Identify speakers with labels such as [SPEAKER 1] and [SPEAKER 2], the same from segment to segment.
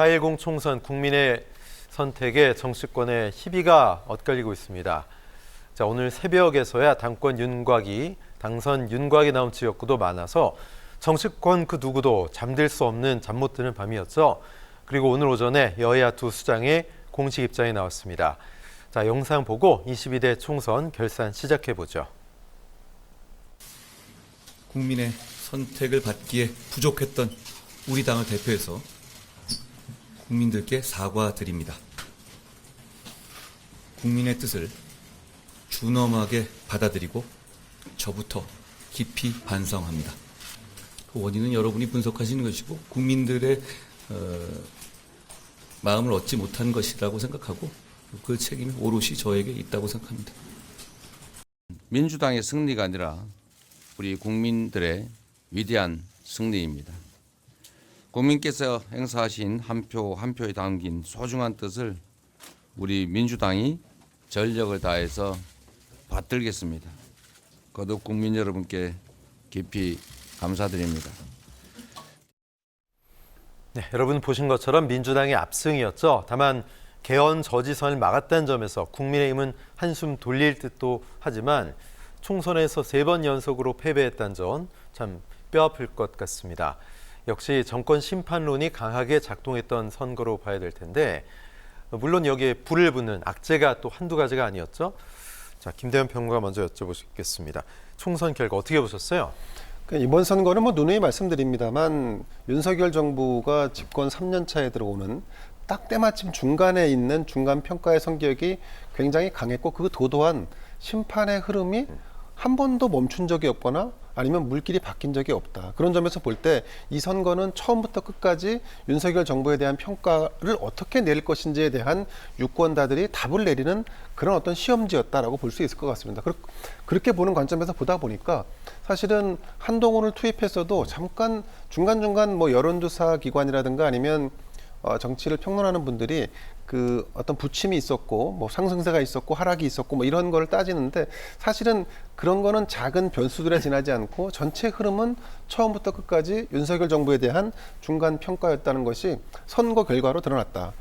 [SPEAKER 1] 4.10 총선 국민의 선택에 정치권의 희비가 엇갈리고 있습니다. 자, 오늘 새벽에서야 당권 윤곽이, 당선 윤곽이 나온 지역구도 많아서 정치권 그 누구도 잠들 수 없는 잠 못 드는 밤이었죠. 그리고 오늘 오전에 여야 두 수장의 공식 입장이 나왔습니다. 자, 영상 보고 22대 총선 결산 시작해보죠.
[SPEAKER 2] 국민의 선택을 받기에 부족했던 우리 당을 대표해서 국민들께 사과드립니다. 국민의 뜻을 준엄하게 받아들이고 저부터 깊이 반성합니다. 그 원인은 여러분이 분석하시는 것이고 국민들의 마음을 얻지 못한 것이라고 생각하고 그 책임이 오롯이 저에게 있다고 생각합니다.
[SPEAKER 3] 민주당의 승리가 아니라 우리 국민들의 위대한 승리입니다. 국민께서 행사하신 한 표 한 표에 담긴 소중한 뜻을 우리 민주당이 전력을 다해서 받들겠습니다. 거듭 국민 여러분께 깊이 감사드립니다.
[SPEAKER 1] 네, 여러분 보신 것처럼 민주당의 압승이었죠. 다만 개헌 저지선을 막았다는 점에서 국민의힘은 한숨 돌릴 듯도 하지만 총선에서 3번 연속으로 패배했다는 점 참 뼈아플 것 같습니다. 역시 정권 심판론이 강하게 작동했던 선거로 봐야 될 텐데 물론 여기에 불을 붙는 악재가 또 한두 가지가 아니었죠. 자, 김대현 평론가 먼저 여쭤보겠습니다. 총선 결과 어떻게 보셨어요?
[SPEAKER 4] 이번 선거는 누누이 말씀드립니다만 윤석열 정부가 집권 3년 차에 들어오는 딱 때마침 중간에 있는 중간 평가의 성격이 굉장히 강했고 그 도도한 심판의 흐름이 한 번도 멈춘 적이 없거나 아니면 물길이 바뀐 적이 없다. 그런 점에서 볼 때 이 선거는 처음부터 끝까지 윤석열 정부에 대한 평가를 어떻게 내릴 것인지에 대한 유권자들이 답을 내리는 그런 어떤 시험지였다라고 볼 수 있을 것 같습니다. 그렇게 보는 관점에서 보다 보니까 사실은 한동훈을 투입했어도 잠깐 중간중간 여론조사 기관이라든가 아니면 정치를 평론하는 분들이 그 어떤 부침이 있었고 상승세가 있었고 하락이 있었고 이런 거를 따지는데 사실은 그런 거는 작은 변수들에 지나지 않고 전체 흐름은 처음부터 끝까지 윤석열 정부에 대한 중간 평가였다는 것이 선거 결과로 드러났다.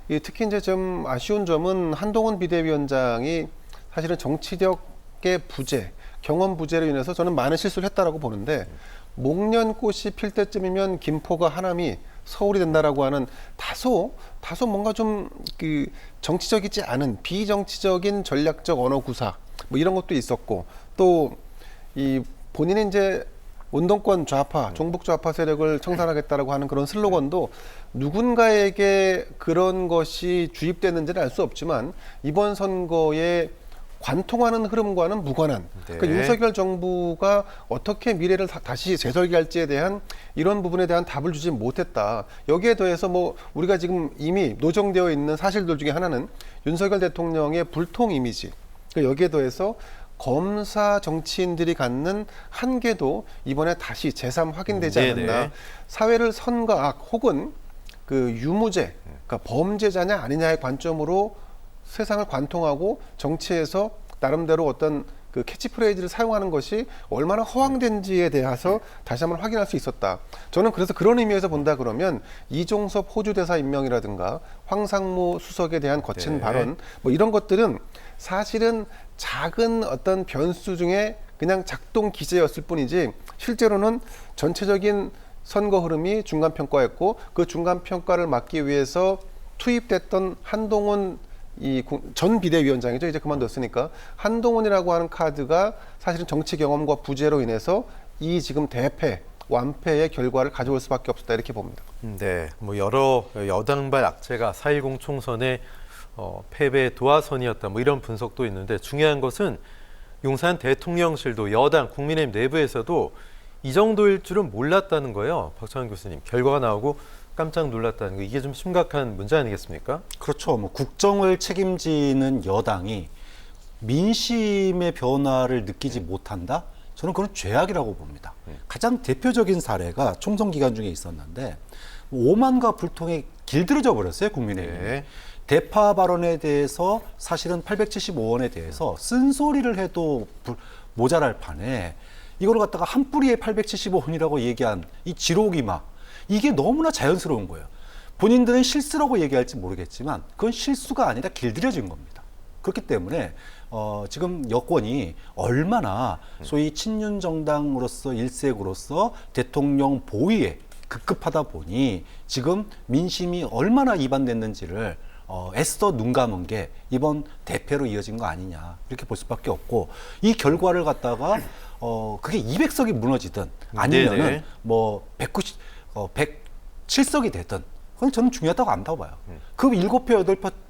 [SPEAKER 4] 특히 이제 좀 아쉬운 점은 한동훈 비대위원장이 사실은 정치력의 부재, 경험 부재로 인해서 저는 많은 실수를 했다라고 보는데 목련꽃이 필 때쯤이면 김포가 하남이 서울이 된다라고 하는 다소 뭔가 좀 그 정치적이지 않은 비정치적인 전략적 언어 구사 이런 것도 있었고 또 이 본인의 이제 운동권 좌파, 종북 좌파 세력을 청산하겠다라고 하는 그런 슬로건도 누군가에게 그런 것이 주입됐는지는 알 수 없지만 이번 선거에 관통하는 흐름과는 무관한 그러니까 윤석열 정부가 어떻게 미래를 다시 재설계할지에 대한 이런 부분에 대한 답을 주지 못했다. 여기에 더해서 우리가 지금 이미 노정되어 있는 사실들 중에 하나는 윤석열 대통령의 불통 이미지. 그러니까 여기에 더해서 검사 정치인들이 갖는 한계도 이번에 다시 재삼 확인되지 않았나. 사회를 선과 악 혹은 그 유무죄, 그러니까 범죄자냐 아니냐의 관점으로 세상을 관통하고 정치에서 나름대로 어떤 그 캐치프레이즈를 사용하는 것이 얼마나 허황된지에 대해서 다시 한번 확인할 수 있었다. 저는 그래서 그런 의미에서 본다 그러면 이종섭 호주 대사 임명이라든가 황상무 수석에 대한 거친 발언 이런 것들은 사실은 작은 어떤 변수 중에 그냥 작동 기제였을 뿐이지 실제로는 전체적인 선거 흐름이 중간 평가였고 그 중간 평가를 막기 위해서 투입됐던 한동훈 전 비대위원장이죠. 이제 그만뒀으니까 한동훈이라고 하는 카드가 사실은 정치 경험과 부재로 인해서 이 지금 대패, 완패의 결과를 가져올 수밖에 없었다 이렇게 봅니다.
[SPEAKER 1] 네, 여러 여당발 악재가 4.10 총선의 패배의 도화선이었다 이런 분석도 있는데 중요한 것은 용산 대통령실도 여당 국민의힘 내부에서도 이 정도일 줄은 몰랐다는 거예요. 박찬원 교수님, 결과가 나오고 깜짝 놀랐다는 거 이게 좀 심각한 문제 아니겠습니까?
[SPEAKER 5] 그렇죠. 국정을 책임지는 여당이 민심의 변화를 느끼지 못한다? 저는 그건 죄악이라고 봅니다. 가장 대표적인 사례가 총선 기간 중에 있었는데 오만과 불통에 길들여져 버렸어요, 국민의힘이. 대파 발언에 대해서 사실은 875원에 대해서 쓴소리를 해도 모자랄 판에 이걸 갖다가 한 뿌리에 875원이라고 얘기한 이 지록이 이게 너무나 자연스러운 거예요. 본인들은 실수라고 얘기할지 모르겠지만 그건 실수가 아니라 길들여진 겁니다. 그렇기 때문에 지금 여권이 얼마나 소위 친윤 정당으로서 일색으로서 대통령 보위에 급급하다 보니 지금 민심이 얼마나 이반됐는지를 애써 눈 감은 게 이번 대패로 이어진 거 아니냐 이렇게 볼 수밖에 없고 이 결과를 갖다가 그게 200석이 무너지든 아니면은
[SPEAKER 1] 네네.
[SPEAKER 5] 뭐 107석이 되든 그건 저는 중요하다고 안 봐요. 그 7표,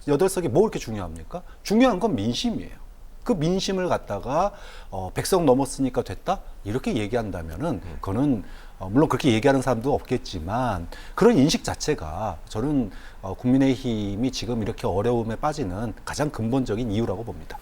[SPEAKER 5] 8석이 뭐 그렇게 중요합니까? 중요한 건 민심이에요. 그 민심을 갖다가 100석 넘었으니까 됐다? 이렇게 얘기한다면은 그거는 물론 그렇게 얘기하는 사람도 없겠지만 그런 인식 자체가 저는 국민의힘이 지금 이렇게 어려움에 빠지는 가장 근본적인 이유라고 봅니다.